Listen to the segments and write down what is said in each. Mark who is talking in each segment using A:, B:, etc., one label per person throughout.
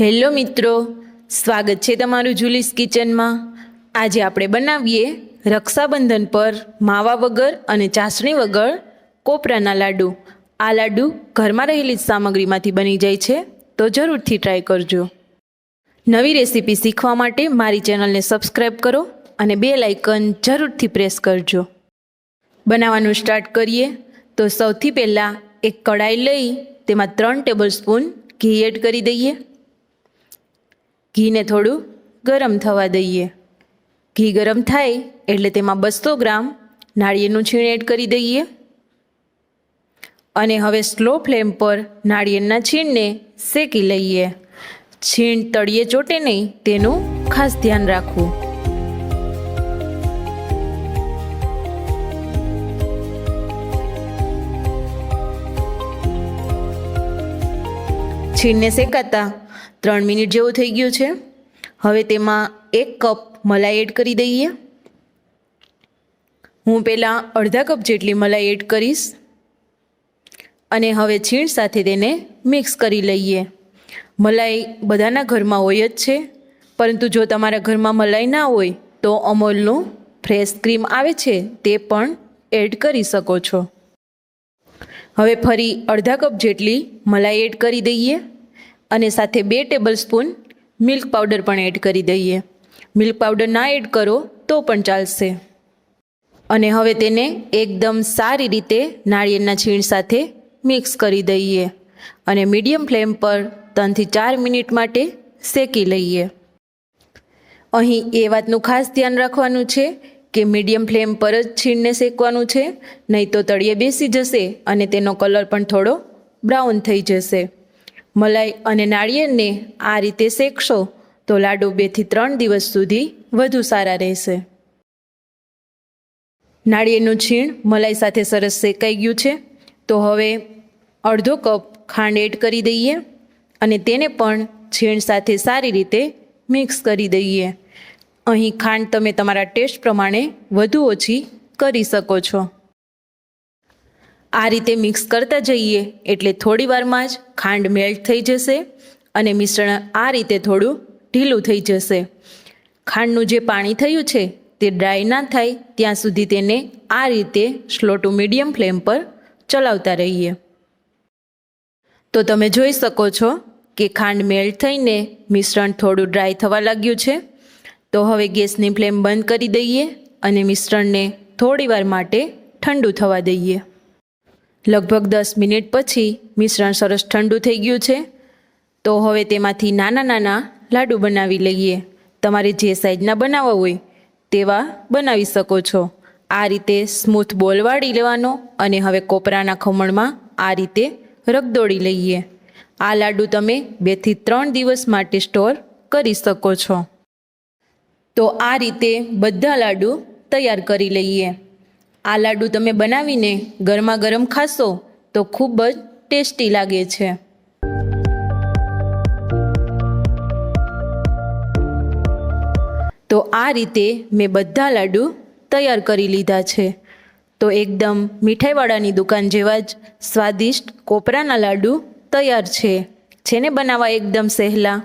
A: Hello મિત્રો, સ્વાગત છે તમારું જુલીસ કિચનમાં। આજે આપણે બનાવીએ રક્ષાબંધન પર માવા વગર અને ચાસણી વગર કોપરાના લાડુ। આ લાડુ ઘરમાં રહેલી જ સામગ્રીમાંથી બની જાય છે, તો જરૂરથી ટ્રાય કરજો। નવી રેસીપી શીખવા માટે મારી ચેનલને સબસ્ક્રાઈબ કરો અને બેલ આઇકન જરૂરથી પ્રેસ કરજો। બનાવવાનું સ્ટાર્ટ કરીએ તો સૌથી પહેલાં એક કઢાઈ લઈ તેમાં 3 ટેબલસ્પૂન ઘી એડ કરી દઈએ। ઘીને થોડું ગરમ થવા દઈએ। ઘી ગરમ થાય એટલે તેમાં 200 ગ્રામ નાળિયેરનું છીણ એડ કરી દઈએ અને હવે સ્લો ફ્લેમ પર નાળિયેરના છીણને શેકી લઈએ। છીણ તળિયે ચોટે નહીં તેનું ખાસ ધ્યાન રાખવું। છીણને શેકાતા 3 મિનિટ જેવું થઈ ગયું છે। હવે તેમાં 1 કપ મલાઈ એડ કરી દઈએ। હું પહેલાં અડધા કપ જેટલી મલાઈ એડ કરીશ અને હવે છીણ સાથે તેને મિક્સ કરી લઈએ। મલાઈ બધાના ઘરમાં હોય જ છે, પરંતુ જો તમારા ઘરમાં મલાઈ ના હોય તો અમૂલનું ફ્રેશ ક્રીમ આવે છે તે પણ એડ કરી શકો છો। હવે ફરી અડધા કપ જેટલી મલાઈ એડ કરી દઈએ અને સાથે 2 ટેબલસ્પૂન મિલ્ક પાવડર પણ એડ કરી દઈએ। મિલ્ક પાવડર ના એડ કરો તો પણ ચાલશે। અને હવે તેને એકદમ સારી રીતે નાળિયેરના છીણ સાથે મિક્સ કરી દઈએ અને મીડિયમ ફ્લેમ પર 3 થી 4 મિનિટ માટે શેકી લઈએ। અહીં એ વાતનું ખાસ ધ્યાન રાખવાનું છે કે મીડિયમ ફ્લેમ પર જ છીણને શેકવાનું છે, નહીં તો તળિયે બેસી જશે અને તેનો કલર પણ થોડો બ્રાઉન થઈ જશે। મલાઈ અને નાળિયેરને આ રીતે શેકશો તો લાડુ 2 થી 3 દિવસ સુધી વધુ સારા રહેશે। નાળિયેરનું છીણ મલાઈ સાથે સરસ શેકાઈ ગયું છે, તો હવે અડધો કપ ખાંડ એડ કરી દઈએ અને તેને પણ છીણ સાથે સારી રીતે મિક્સ કરી દઈએ। અહીં ખાંડ તમે તમારા ટેસ્ટ પ્રમાણે વધુ ઓછી કરી શકો છો। આ રીતે મિક્સ કરતા જઈએ એટલે થોડી વારમાં જ ખાંડ મેલ્ટ થઈ જશે અને મિશ્રણ આ રીતે થોડું ઢીલું થઈ જશે। ખાંડનું જે પાણી થયું છે તે ડ્રાય ના થાય ત્યાં સુધી તેને આ રીતે સ્લો ટુ મીડિયમ ફ્લેમ પર ચલાવતા રહીએ। તો તમે જોઈ શકો છો કે ખાંડ મેલ્ટ થઈને મિશ્રણ થોડું ડ્રાય થવા લાગ્યું છે। તો હવે ગેસની ફ્લેમ બંધ કરી દઈએ અને મિશ્રણને થોડીવાર માટે ઠંડુ થવા દઈએ। લગભગ 10 મિનિટ પછી મિશ્રણ સરસ ઠંડુ થઈ ગયું છે, તો હવે તેમાંથી નાના નાના લાડુ બનાવી લઈએ। તમારે જે સાઈઝના બનાવવા હોય તેવા બનાવી શકો છો। આ રીતે સ્મૂથ બોલ વાળી લેવાનો અને હવે કોપરાના ખમણમાં આ રીતે રગદોળી લઈએ। આ લાડુ તમે 2 થી 3 દિવસ માટે સ્ટોર કરી શકો છો। તો આ રીતે બધા લાડુ તૈયાર કરી લઈએ। આ લાડુ તમે બનાવીને ગરમા ગરમ ખાશો તો ખૂબ જ ટેસ્ટી લાગે છે। તો આ રીતે મેં બધા લાડુ તૈયાર કરી લીધા છે। તો એકદમ મીઠાઈવાળાની દુકાન જેવા જ સ્વાદિષ્ટ કોપરાના લાડુ તૈયાર છે ને બનાવવા એકદમ સહેલા।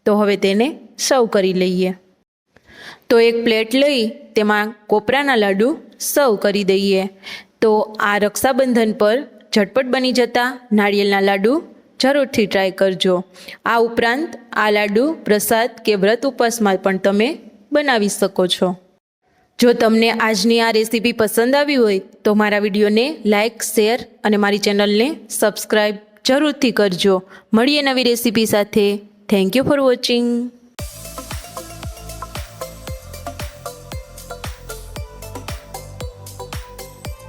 A: તો હવે તેને સર્વ કરી લઈએ। તો એક પ્લેટ લઈ તેમાં કોપરાના લાડુ સર્વ કરી દઈએ। તો આ રક્ષાબંધન પર ઝટપટ બની જતા નાળિયેરના લાડુ જરૂરથી ટ્રાય કરજો। આ ઉપરાંત આ લાડુ પ્રસાદ કે વ્રત ઉપવાસમાં પણ તમે બનાવી શકો છો। જો તમને આજની આ રેસીપી પસંદ આવી હોય તો મારા વિડીયોને લાઇક, શેર અને મારી ચેનલને સબસ્ક્રાઈબ જરૂરથી કરજો। મળીએ નવી રેસીપી સાથે। Thank you for watching.